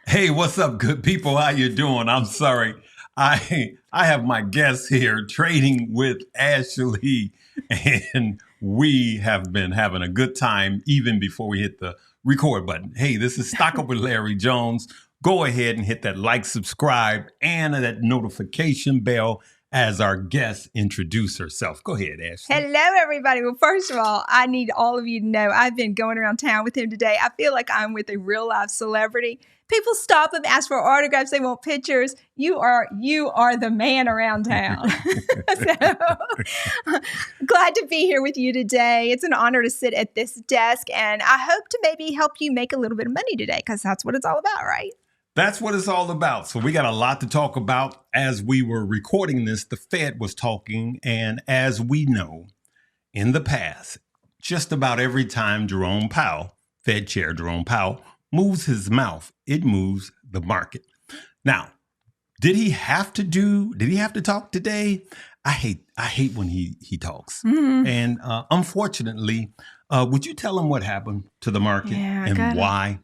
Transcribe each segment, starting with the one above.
Hey, what's up, good people? How you doing? I'm sorry. I have my guest here trading with Ashley, and we have been having a good time even before we hit the record button. Hey, this is Stock Up with Larry Jones. Go ahead and hit that like, subscribe, and that notification bell as our guest introduce herself. Go ahead, Ashley. Hello, everybody. Well, first of all, I need all of you to know I've been going around town with him today. I feel like I'm with a real life celebrity. People stop him, ask for autographs. They want pictures. You are the man around town. So glad to be here with you today. It's an honor to sit at this desk, and I hope to maybe help you make a little bit of money today because that's what it's all about, right? That's what it's all about. So we got a lot to talk about. As we were recording this, the Fed was talking. And as we know, in the past, just about every time Jerome Powell, Fed Chair Jerome Powell, moves his mouth, it moves the market. Now, did he have to talk today? I hate when he talks. Mm-hmm. And unfortunately, would you tell him what happened to the market and why?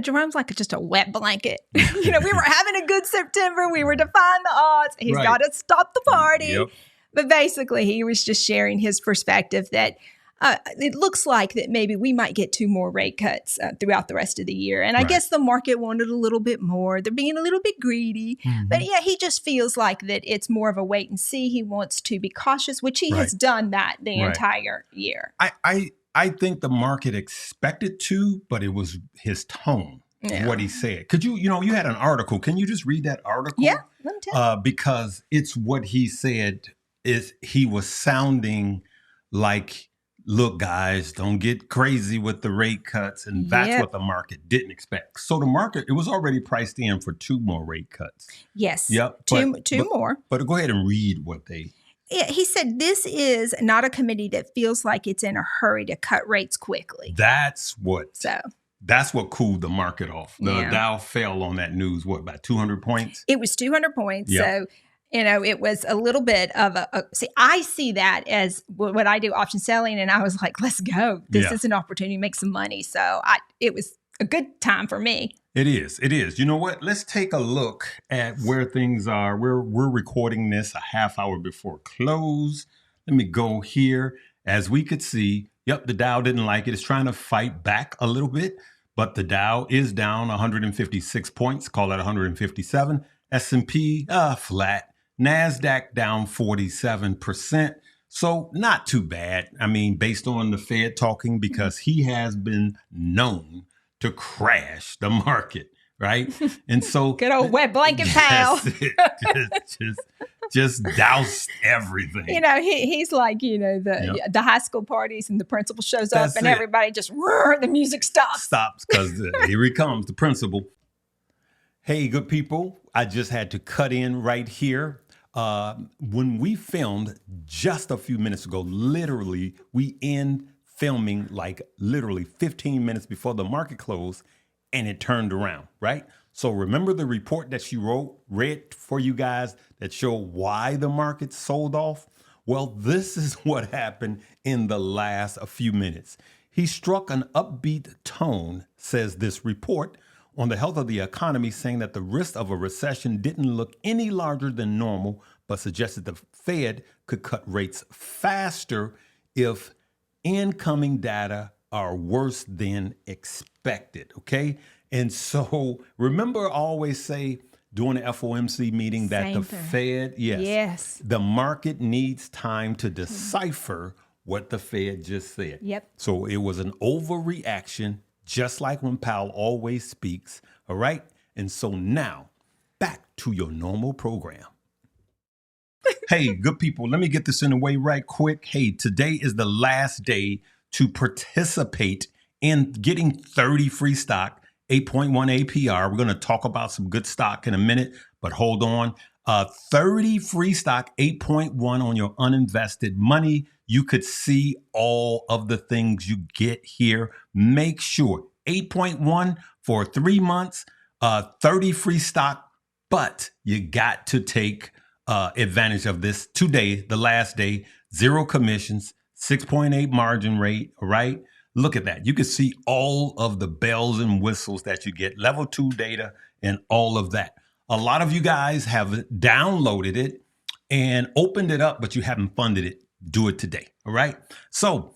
Jerome's like just a wet blanket. We were having a good September. We were defying the odds. He's got to stop the party. Yep. But basically, he was just sharing his perspective that it looks like that maybe we might get 2 more rate cuts throughout the rest of the year. And I guess the market wanted a little bit more. They're being a little bit greedy. Mm-hmm. But yeah, he just feels like that it's more of a wait and see. He wants to be cautious, which he has done that the entire year. I think the market expected to, but it was his tone, what he said. Could you had an article. Can you just read that article? Yeah, let me tell you. Because it's what he said is he was sounding like, look, guys, don't get crazy with the rate cuts. And that's what the market didn't expect. So the market, it was already priced in for 2 more rate cuts. Yes. Yep. Two more. But go ahead and read what they... He said, this is not a committee that feels like it's in a hurry to cut rates quickly. That's what cooled the market off. The Dow fell on that news, about 200 points? It was 200 points. Yep. So, it was a little bit of I see that as what I do, option selling. And I was like, let's go. This is an opportunity to make some money. So it was a good time for me. It is. You know what? Let's take a look at where things are. We're recording this a half hour before close. Let me go here. As we could see, the Dow didn't like it. It's trying to fight back a little bit, but the Dow is down 156 points. Call that 157. S&P flat. NASDAQ down 47%. So not too bad. I mean, based on the Fed talking, because he has been known to crash the market, right? And so good old wet blanket pal. just doused everything. He's like, the high school parties and the principal shows up and everybody just the music stops. Stops because here he comes, the principal. Hey, good people. I just had to cut in right here. When we filmed just a few minutes ago, literally, we end filming like literally 15 minutes before the market closed, and it turned around, right? So remember the report that she read for you guys that showed why the market sold off? Well, this is what happened in the last few minutes. He struck an upbeat tone, says this report, on the health of the economy, saying that the risk of a recession didn't look any larger than normal, but suggested the Fed could cut rates faster if incoming data are worse than expected, okay? And so remember I always say during the FOMC meeting that the Fed, the market needs time to decipher what the Fed just said. Yep. So it was an overreaction, just like when Powell always speaks, all right? And so now, back to your normal program. Hey, good people, let me get this in the way right quick. Hey, today is the last day to participate in getting 30 free stock, 8.1 APR. We're going to talk about some good stock in a minute, but hold on. 30 free stock, 8.1 on your uninvested money. You could see all of the things you get here. Make sure 8.1 for 3 months, 30 free stock, but you got to take advantage of this today, the last day, 0 commissions, 6.8 margin rate, all right? Look at that. You can see all of the bells and whistles that you get, level 2 data and all of that. A lot of you guys have downloaded it and opened it up, but you haven't funded it. Do it today. All right. So,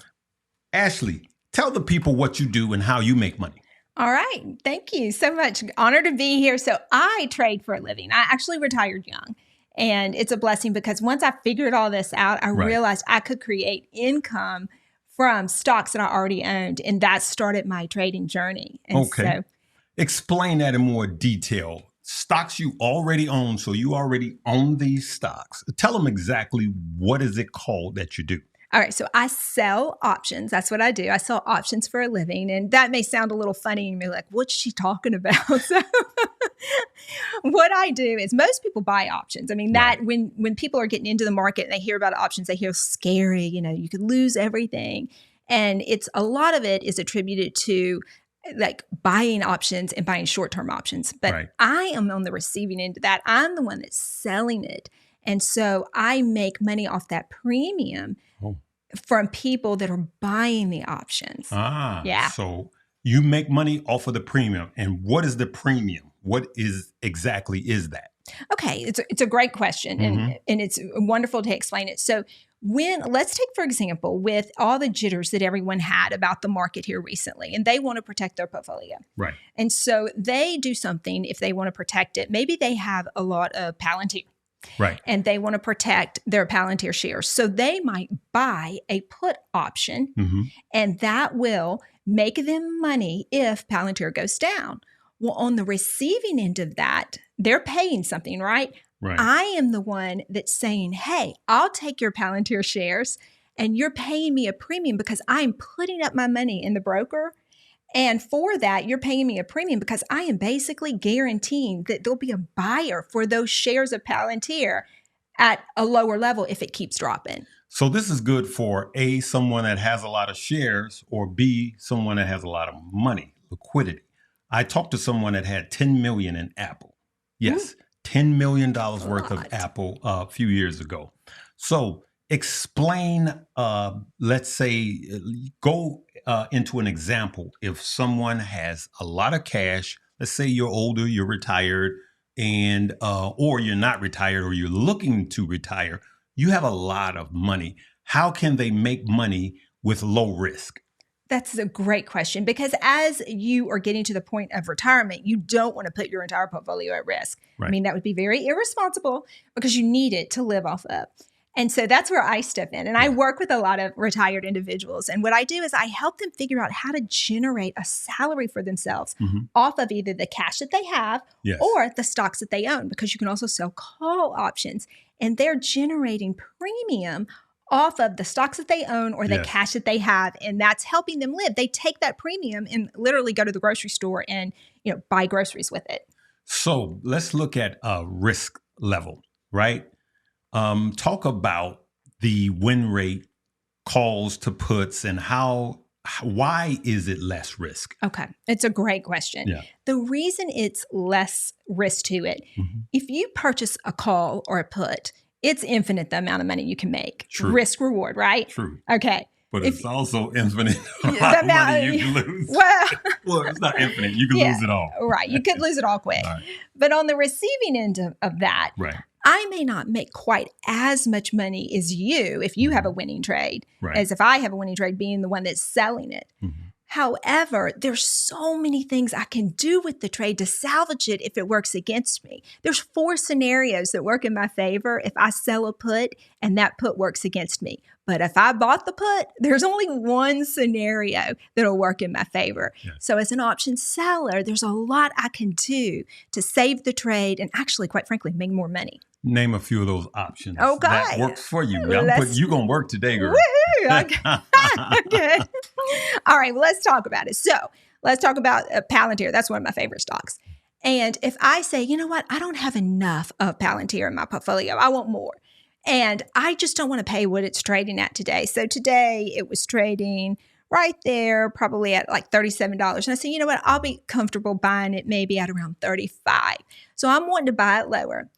Ashley, tell the people what you do and how you make money. All right. Thank you so much. Honored to be here. So I trade for a living. I actually retired young. And it's a blessing because once I figured all this out, I realized I could create income from stocks that I already owned. And that started my trading journey. And so, explain that in more detail. Stocks you already own. So you already own these stocks. Tell them exactly what is it called that you do. All right. So I sell options. That's what I do. I sell options for a living. And that may sound a little funny. And you're like, what's she talking about? So what I do is most people buy options. I mean, that when people are getting into the market and they hear about options, they hear scary, you could lose everything. And a lot of it is attributed to like buying options and buying short-term options. But I am on the receiving end of that. I'm the one that's selling it. And so I make money off that premium from people that are buying the options. So you make money off of the premium. And what is the premium? What exactly is that? Okay, it's a great question, and it's wonderful to explain it. So let's take, for example, with all the jitters that everyone had about the market here recently, and they want to protect their portfolio. Right. And so they do something if they want to protect it. Maybe they have a lot of Palantir. Right. And they want to protect their Palantir shares. So they might buy a put option, and that will make them money if Palantir goes down. Well, on the receiving end of that, they're paying something, right? I am the one that's saying, hey, I'll take your Palantir shares and you're paying me a premium because I'm putting up my money in the broker. And for that, you're paying me a premium because I am basically guaranteeing that there'll be a buyer for those shares of Palantir at a lower level if it keeps dropping. So this is good for A, someone that has a lot of shares, or B, someone that has a lot of money, liquidity. I talked to someone that had $10 million in Apple. Yes, $10 million worth of Apple a few years ago. So explain, let's say, go into an example. If someone has a lot of cash, let's say you're older, you're retired, and or you're not retired, or you're looking to retire, you have a lot of money. How can they make money with low risk? That's a great question, because as you are getting to the point of retirement, you don't want to put your entire portfolio at risk. I mean, that would be very irresponsible because you need it to live off of. And so that's where I step in. And I work with a lot of retired individuals. And what I do is I help them figure out how to generate a salary for themselves off of either the cash that they have or the stocks that they own, because you can also sell call options. And they're generating premium off of the stocks that they own or the cash that they have. And that's helping them live. They take that premium and literally go to the grocery store and buy groceries with it. So let's look at risk level, right? Talk about the win rate, calls to puts, and why is it less risk? Okay. It's a great question. Yeah. The reason it's less risk to it, if you purchase a call or a put, it's infinite the amount of money you can make. True. Risk reward, right? True. Okay. But it's also infinite the amount of money you can lose. Well, it's not infinite. You can lose it all. Right. You could lose it all quick. Right. But on the receiving end of that, I may not make quite as much money as you if you have a winning trade as if I have a winning trade being the one that's selling it. However, there's so many things I can do with the trade to salvage it if it works against me. There's 4 scenarios that work in my favor if I sell a put and that put works against me. But if I bought the put, there's only one scenario that'll work in my favor. Yes. So as an option seller, there's a lot I can do to save the trade and actually, quite frankly, make more money. Name a few of those options that works for you. You're going to work today, girl. Woohoo! Okay. All right. Well, let's talk about it. So let's talk about Palantir. That's one of my favorite stocks. And if I say, you know what, I don't have enough of Palantir in my portfolio, I want more. And I just don't want to pay what it's trading at today. So today it was trading right there, probably at like $37. And I said, you know what, I'll be comfortable buying it maybe at around $35. So I'm wanting to buy it lower.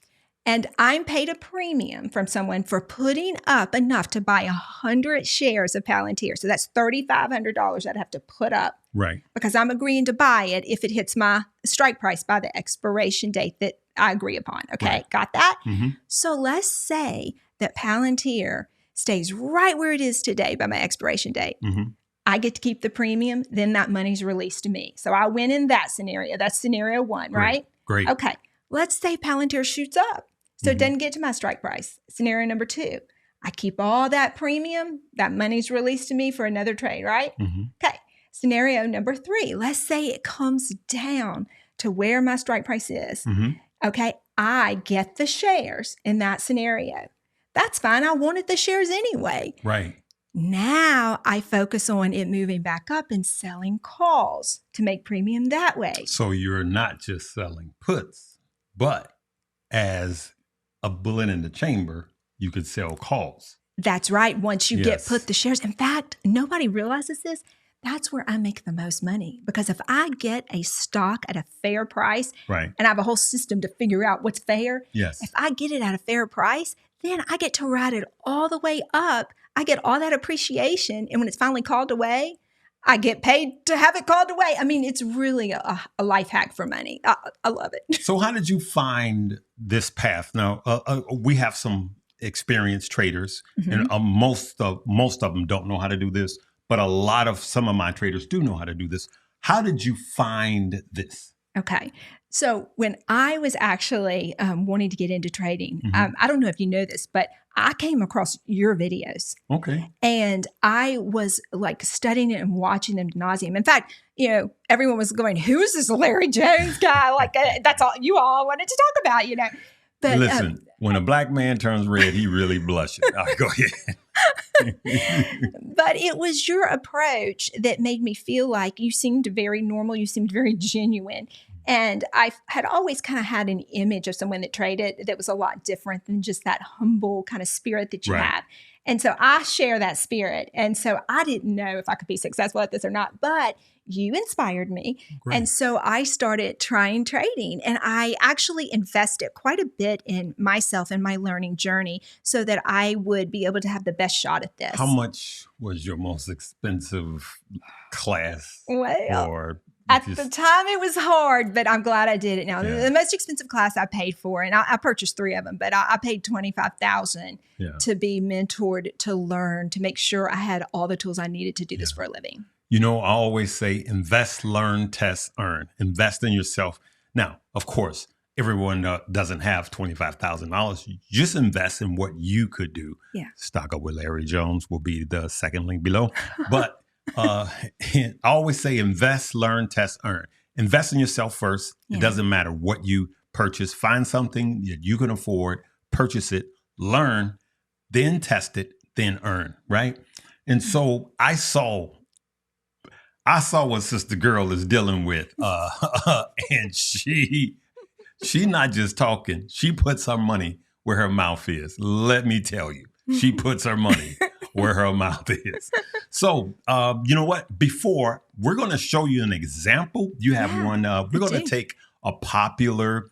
and I'm paid a premium from someone for putting up enough to buy 100 shares of Palantir. So that's $3,500 I'd have to put up. Right. Because I'm agreeing to buy it if it hits my strike price by the expiration date that I agree upon. Okay, Right. Got that? Mm-hmm. So let's say that Palantir stays right where it is today by my expiration date. Mm-hmm. I get to keep the premium, then that money's released to me. So I win in that scenario. That's scenario one, right? Great. Okay, let's say Palantir shoots up. So it doesn't get to my strike price. Scenario number two, I keep all that premium, that money's released to me for another trade, right? Mm-hmm. Okay, scenario number three, let's say it comes down to where my strike price is. Mm-hmm. Okay, I get the shares in that scenario. That's fine. I wanted the shares anyway. Right. Now I focus on it moving back up and selling calls to make premium that way. So you're not just selling puts, but as a bullet in the chamber, you could sell calls. That's right. Once you Yes. get put the shares. In fact, nobody realizes this. That's where I make the most money. Because if I get a stock at a fair price, Right. and I have a whole system to figure out what's fair, Yes. if I get it at a fair price, then I get to ride it all the way up. I get all that appreciation. And when it's finally called away, I get paid to have it called away. I mean, it's really a life hack for money. I love it. So how did you find this path? Now, we have some experienced traders, and most of them don't know how to do this, but some of my traders do know how to do this. How did you find this? Okay. So when I was actually wanting to get into trading, I don't know if you know this, but I came across your videos. Okay. And I was like studying it and watching them ad nauseum. In fact, everyone was going, who is this Larry Jones guy? Like, that's all you all wanted to talk about, But listen, when a black man turns red, he really blushes. All right, go ahead. But it was your approach that made me feel like you seemed very normal. You seemed very genuine. And I had always kind of had an image of someone that traded that was a lot different than just that humble kind of spirit that you Right. have. And so I share that spirit. And so I didn't know if I could be successful at this or not, but you inspired me. Great. And so I started trying trading, and I actually invested quite a bit in myself and my learning journey so that I would be able to have the best shot at this. How much was your most expensive class? Well, or at the time, it was hard, but I'm glad I did it now. Yeah. The most expensive class I paid for, and I purchased 3 of them, but I paid $25,000 to be mentored, to learn, to make sure I had all the tools I needed to do this for a living. I always say invest, learn, test, earn. Invest in yourself. Now, of course, everyone doesn't have $25,000. You just invest in what you could do. Yeah. Stock Up with Larry Jones will be the second link below. But I always say invest, learn, test, earn. Invest in yourself first. Yeah. It doesn't matter what you purchase. Find something that you can afford, purchase it, learn, then test it, then earn, right? And so I saw what Sister Girl is dealing with. And she not just talking. She puts her money where her mouth is. Let me tell you, she puts her money where her mouth is. So, you know what? Before, we're going to show you an example. You have one. We're going to take a popular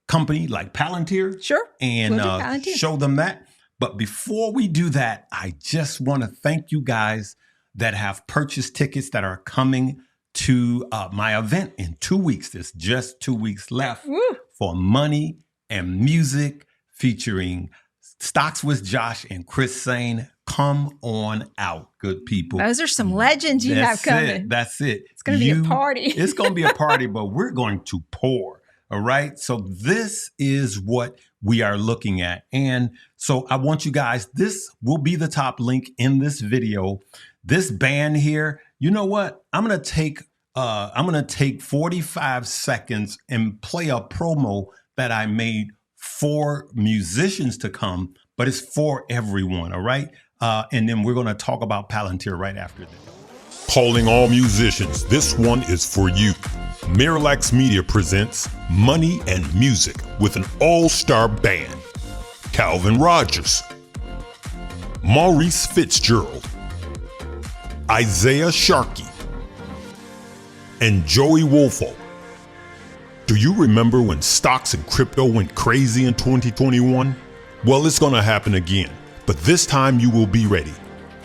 company like Palantir. Sure. And We'll do Palantir. show them that. But before we do that, I just want to thank you guys that have purchased tickets that are coming to my event in 2 weeks. There's just 2 weeks left for Money and Music featuring Stocks with Josh and Chris Sane. Come on out, good people. Those are some legends you have coming. That's it. It's going to be a party. It's going to be a party, but we're going to pour. All right. So this is what we are looking at. And so I want you guys, this will be the top link in this video. This band here, you know what? I'm going to take 45 seconds and play a promo that I made for musicians to come, but it's for everyone. All right. And then we're going to talk about Palantir right after this. Calling all musicians, this one is for you. Miralax Media presents Money and Music with an all-star band. Calvin Rogers, Maurice Fitzgerald, Isaiah Sharkey, and Joey Wolfo. Do you remember when stocks and crypto went crazy in 2021? Well, it's going to happen again, but this time you will be ready.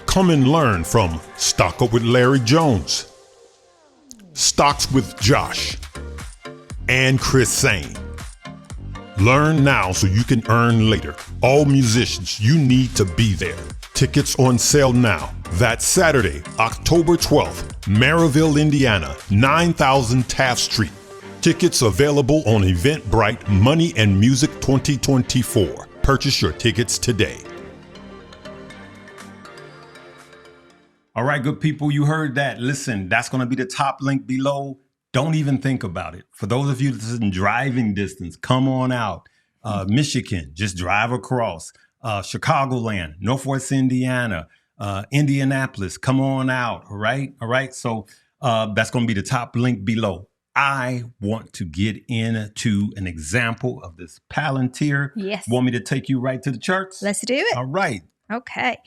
Come and learn from Stock Up with Larry Jones, Stocks with Josh, and Chris Sane. Learn now so you can earn later. All musicians, you need to be there. Tickets on sale now. That's Saturday, October 12th, Maryville, Indiana, 9000 Taft Street. Tickets available on Eventbrite Money and Music 2024. Purchase your tickets today. All right, good people, you heard that. Listen, that's going to be the top link below. Don't even think about it. For those of you that's in driving distance, come on out. Michigan, just drive across. Chicagoland, Northwest Indiana, Indianapolis, come on out. All right. All right. So that's going to be the top link below. I want to get into an example of this Palantir. Yes. Want me to take you right to the charts? Let's do it. All right. Okay.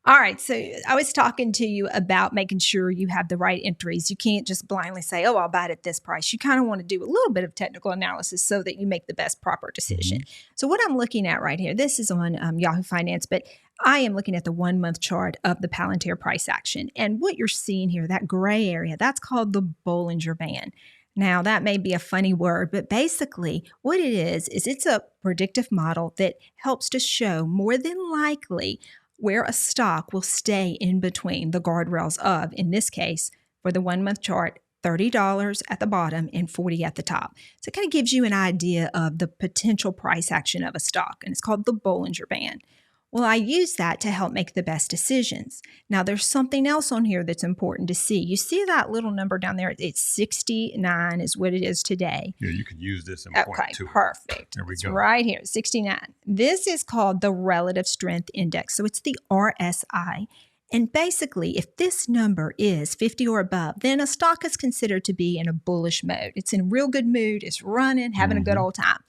All right. So I was talking to you about making sure you have the right entries. You can't just blindly say, oh, I'll buy it at this price. You kind of want to do a little bit of technical analysis so that you make the best proper decision. Mm-hmm. So what I'm looking at right here, this is on Yahoo Finance, but I am looking at the 1 month chart of the Palantir price action. And what you're seeing here, that gray area, that's called the Bollinger Band. Now, that may be a funny word, but basically what it is it's a predictive model that helps to show more than likely where a stock will stay in between the guardrails of, in this case, for the 1 month chart, $30 at the bottom and $40 at the top. So it kind of gives you an idea of the potential price action of a stock, and it's called the Bollinger Band. Well, I use that to help make the best decisions. Now, there's something else on here that's important to see. You see that little number down there? It's 69 is what it is today. Yeah, you could use this in point two. Okay, perfect. There we it's go. Right here, 69. This is called the Relative Strength Index. So it's the RSI. And basically, if this number is 50 or above, then a stock is considered to be in a bullish mode. It's in real good mood. It's running, having a good old time.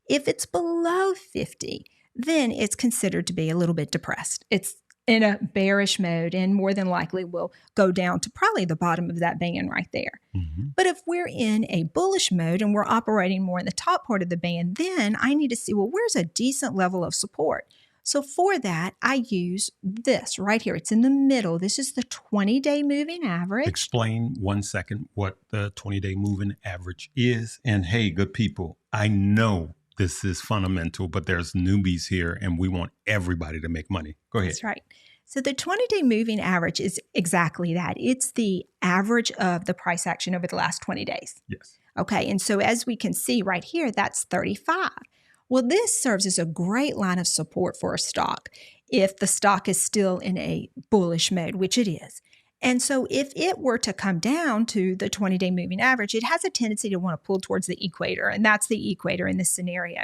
If it's below 50, then it's considered to be a little bit depressed. It's in a bearish mode and more than likely will go down to probably the bottom of that band right there. Mm-hmm. But if we're in a bullish mode and we're operating more in the top part of the band, then I need to see, well, where's a decent level of support? So for that, I use this right here. It's in the middle. This is the 20-day moving average. Explain 1 second what the 20-day moving average is. And hey, good people, I know this is fundamental, but there's newbies here and we want everybody to make money. Go ahead. That's right. So the 20-day moving average is exactly that. It's the average of the price action over the last 20 days. Yes. Okay. And so as we can see right here, that's 35. Well, this serves as a great line of support for a stock if the stock is still in a bullish mode, which it is. And so if it were to come down to the 20-day moving average, it has a tendency to want to pull towards the equator, and that's the equator in this scenario.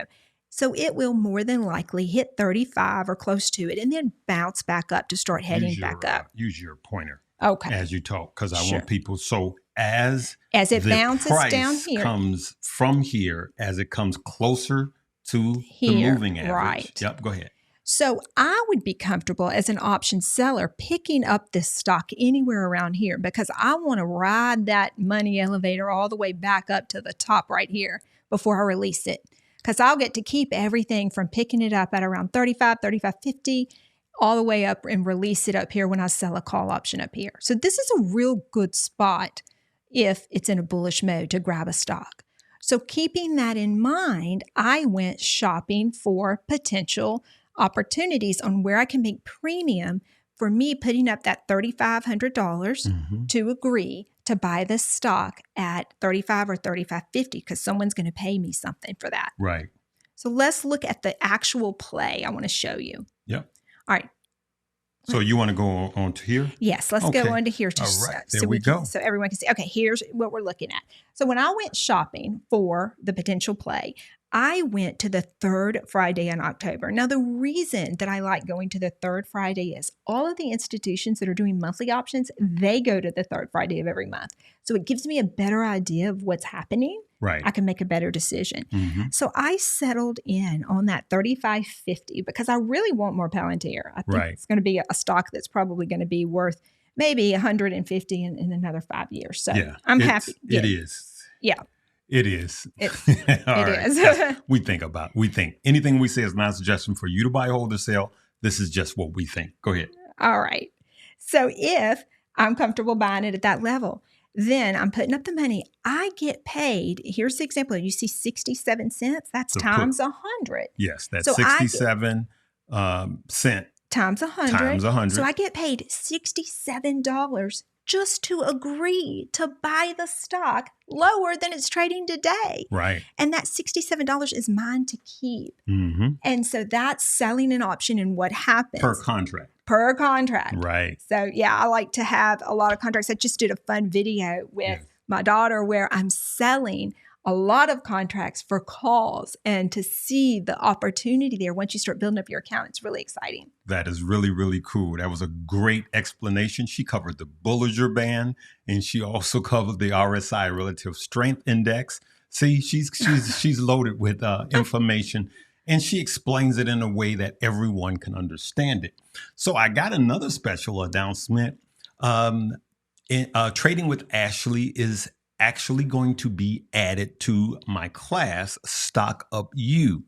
So it will more than likely hit 35 or close to it and then bounce back up to start heading back up. Use your pointer as you talk, because I want people. So as it bounces down here, comes from here, as it comes closer to the moving average. Right. Yep, go ahead. So I would be comfortable as an option seller picking up this stock anywhere around here because I want to ride that money elevator all the way back up to the top right here before I release it. Because I'll get to keep everything from picking it up at around 35, 35.50 all the way up and release it up here when I sell a call option up here. So this is a real good spot if it's in a bullish mode to grab a stock. So keeping that in mind, I went shopping for potential opportunities on where I can make premium for me putting up that $3,500 to agree to buy this stock at 35 or 35.50 because someone's going to pay me something for that. Right. So let's look at the actual play I want to show you. Yep. All right. So you want to go on to here? Yes, let's go on to here. All right, there we go. So everyone can see, okay, here's what we're looking at. So when I went shopping for the potential play, I went to the third Friday in October. Now, the reason that I like going to the third Friday is all of the institutions that are doing monthly options, they go to the third Friday of every month. So it gives me a better idea of what's happening. Right. I can make a better decision. So I settled in on that 35.50 because I really want more Palantir. I think it's going to be a stock that's probably going to be worth maybe 150 in another 5 years. So I'm happy. It is. Yeah. It is. It right. is. We think. Anything we say is not a suggestion for you to buy, hold, or sell. This is just what we think. Go ahead. All right. So if I'm comfortable buying it at that level, then I'm putting up the money. I get paid. Here's the example. You see 67 cents. That's times 100. Yes, that's so 67 cent. Times 100. Times 100. So I get paid $67 just to agree to buy the stock lower than it's trading today. Right. And that $67 is mine to keep. Mm-hmm. And so that's selling an option, and what happens? Per contract. Right. So yeah, I like to have a lot of contracts. I just did a fun video with my daughter where I'm selling a lot of contracts for calls, and to see the opportunity there once you start building up your account, it's really exciting. That is really, really cool. That was a great explanation. She covered the Bollinger Band, and she also covered the RSI Relative Strength Index. See, she's loaded with information, and she explains it in a way that everyone can understand it. So I got another special announcement. Trading with Ashley is actually going to be added to my class, Stock Up You.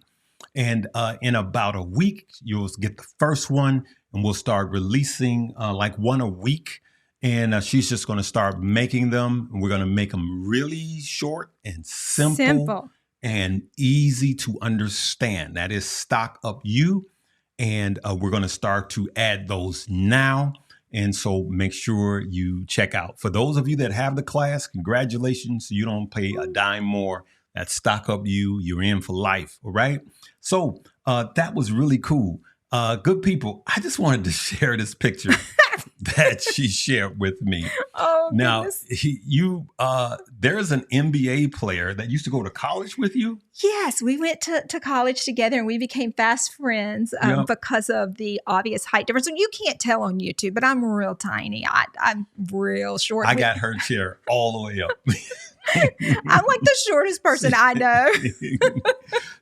And in about a week, you'll get the first one, and we'll start releasing like one a week. And she's just going to start making them. And we're going to make them really short and simple and easy to understand. That is Stock Up You. And we're going to start to add those now. And so make sure you check out. For those of you that have the class, congratulations. You don't pay a dime more. That's Stock Up You. You're in for life. All right. So that was really cool. Good people, I just wanted to share this picture that she shared with me. Oh, now, goodness. there's an NBA player that used to go to college with you. Yes, we went to college together, and we became fast friends because of the obvious height difference. And you can't tell on YouTube, but I'm real tiny. I'm real short. I got her chair all the way up. I'm like the shortest person I know.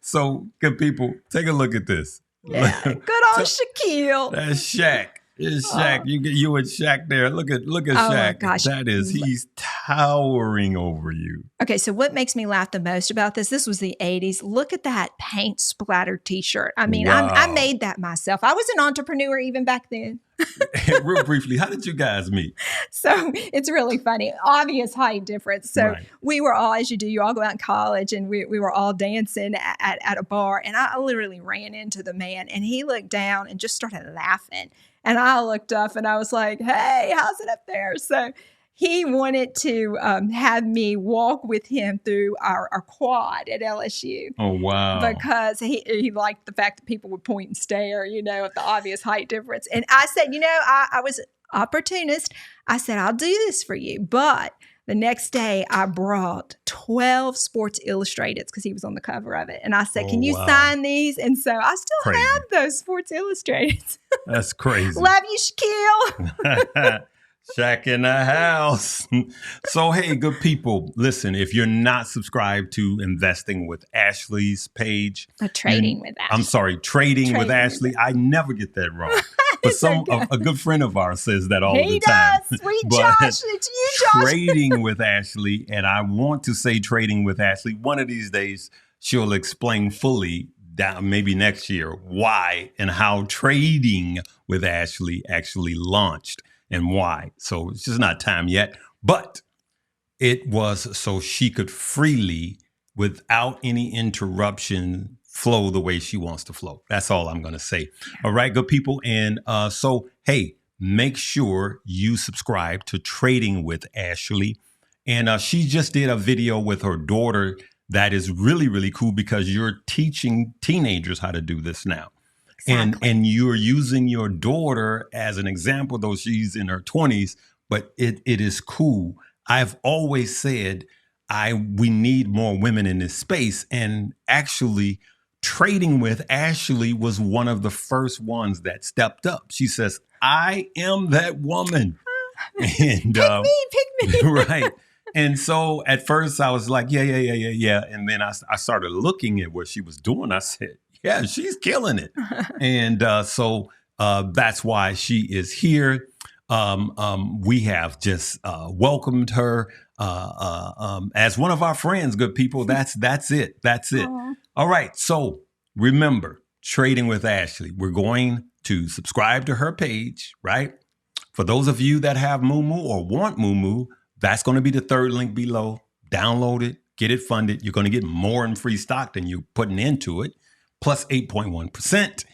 So, good people, take a look at this. Yeah, good old Shaquille. That's Shaq. It's Shaq. You and Shaq there. Look at Shaq. My gosh. He's towering over you. Okay, so what makes me laugh the most about this was the 80s. Look at that paint splattered t-shirt. I mean, wow. I made that myself. I was an entrepreneur even back then. Real briefly, how did you guys meet? So it's really funny. Obvious height difference. So we were all, as you do, you all go out in college, and we were all dancing at a bar. And I literally ran into the man, and he looked down and just started laughing. And I looked up, and I was like, hey, how's it up there? So he wanted to have me walk with him through our quad at LSU. Oh, wow. Because he liked the fact that people would point and stare, at the obvious height difference. And I said, I was opportunist. I said, I'll do this for you. But the next day I brought 12 Sports Illustrated because he was on the cover of it. And I said, can you sign these? And so I still have those Sports Illustrated. That's crazy. Love you, Shaquille. Shaq in the house. So, hey, good people, listen, if you're not subscribed to Investing with Ashley's page. Trading with Ashley. I'm sorry, Trading with Ashley. I never get that wrong. But a good friend of ours says that all the time. He does. Sweet Josh. It's you, Josh. Trading with Ashley. And I want to say Trading with Ashley. One of these days, she'll explain fully, maybe next year, why and how Trading with Ashley actually launched. And why. So it's just not time yet. But it was so she could freely, without any interruption, flow the way she wants to flow. That's all I'm going to say. All right, good people. And so, hey, make sure you subscribe to Trading with Ashley. And she just did a video with her daughter that is really, really cool because you're teaching teenagers how to do this now. Exactly. And you're using your daughter as an example, though she's in her 20s, but it is cool. I've always said we need more women in this space. And actually, Trading with Ashley was one of the first ones that stepped up. She says, I am that woman. And pick me. Right. And so at first I was like, yeah. And then I started looking at what she was doing. I said, yeah, she's killing it. And so that's why she is here. We have just welcomed her. as one of our friends, good people. That's it. That's it. Aww. All right. So remember, Trading with Ashley. We're going to subscribe to her page, right? For those of you that have Moomoo or want Moomoo, that's going to be the third link below. Download it, get it funded. You're going to get more in free stock than you're putting into it, plus 8.1%.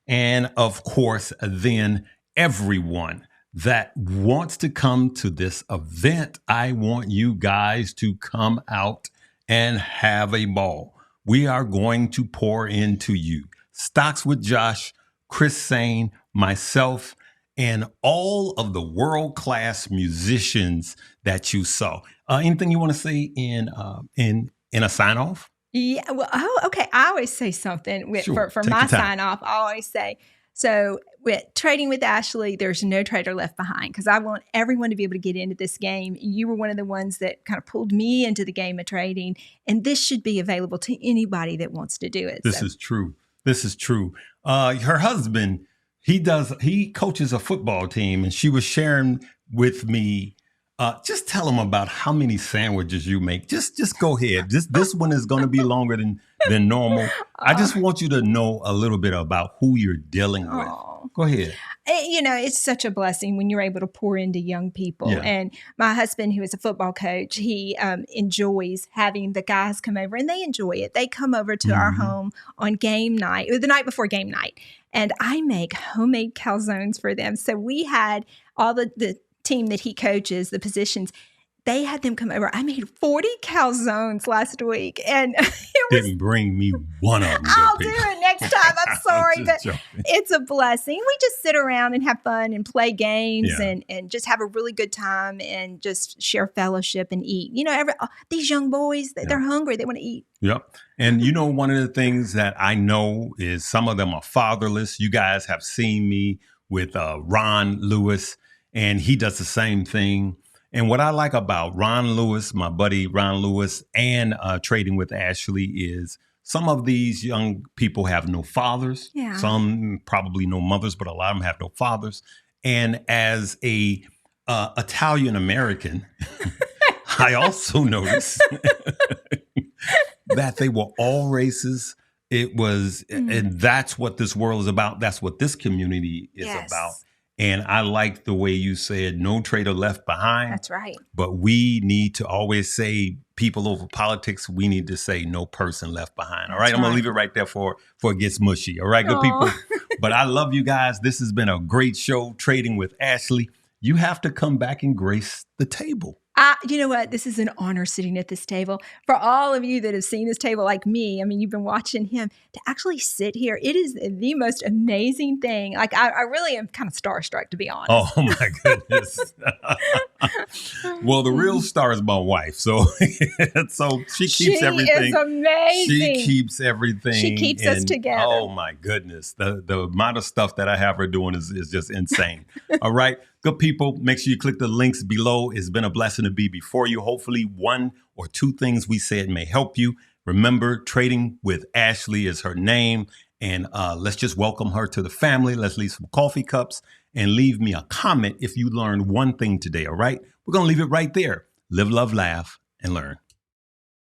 And of course, then everyone that wants to come to this event, I want you guys to come out and have a ball. We are going to pour into you. Stocks with Josh, Chris Sane, myself, and all of the world-class musicians that you saw. Anything you want to say in a sign-off? Yeah. Well, okay. I always say something Sure. for Take my your time. sign-off. I always say, so with Trading with Ashley, there's no trader left behind, because I want everyone to be able to get into this game. You were one of the ones that kind of pulled me into the game of trading, and this should be available to anybody that wants to do it. This is true. This is true. Her husband, he coaches a football team, and she was sharing with me. Just tell them about how many sandwiches you make. Just go ahead. This one is going to be longer than normal. I just want you to know a little bit about who you're dealing with. Go ahead. It's such a blessing when you're able to pour into young people. Yeah. And my husband, who is a football coach, he enjoys having the guys come over, and they enjoy it. They come over to our home on game night, or the night before game night, and I make homemade calzones for them. So we had all the team that he coaches, the positions, they had them come over. I made 40 calzones last week, and didn't bring me one of them. I'll do it next time. I'm sorry, but joking. It's a blessing. We just sit around and have fun and play games and just have a really good time and just share fellowship and eat. These young boys, they're hungry. They want to eat. Yep. And one of the things that I know is some of them are fatherless. You guys have seen me with Ron Lewis, and he does the same thing. And what I like about Ron Lewis, my buddy Ron Lewis, and Trading with Ashley is some of these young people have no fathers. Yeah. Some probably no mothers, but a lot of them have no fathers. And as a Italian American, I also noticed that they were all races. It was, and that's what this world is about. That's what this community is about. And I like the way you said, no trader left behind. That's right. But we need to always say people over politics. We need to say no person left behind. All right. I'm going to leave it right there for it gets mushy. All right, good people. But I love you guys. This has been a great show, Trading with Ashley. You have to come back and grace the table. You know what? This is an honor sitting at this table. For all of you that have seen this table like me, I mean, you've been watching him, to actually sit here. It is the most amazing thing. Like, I really am kind of starstruck, to be honest. Oh, my goodness. Well, the real star is my wife. So she keeps everything. She is amazing. She keeps everything. She keeps us together. Oh, my goodness. The amount of stuff that I have her doing is just insane. All right. Good people, make sure you click the links below. It's been a blessing to be before you. Hopefully, one or two things we said may help you. Remember, Trading with Ashley is her name. And let's just welcome her to the family. Let's leave some coffee cups and leave me a comment if you learned one thing today, all right? We're going to leave it right there. Live, love, laugh, and learn.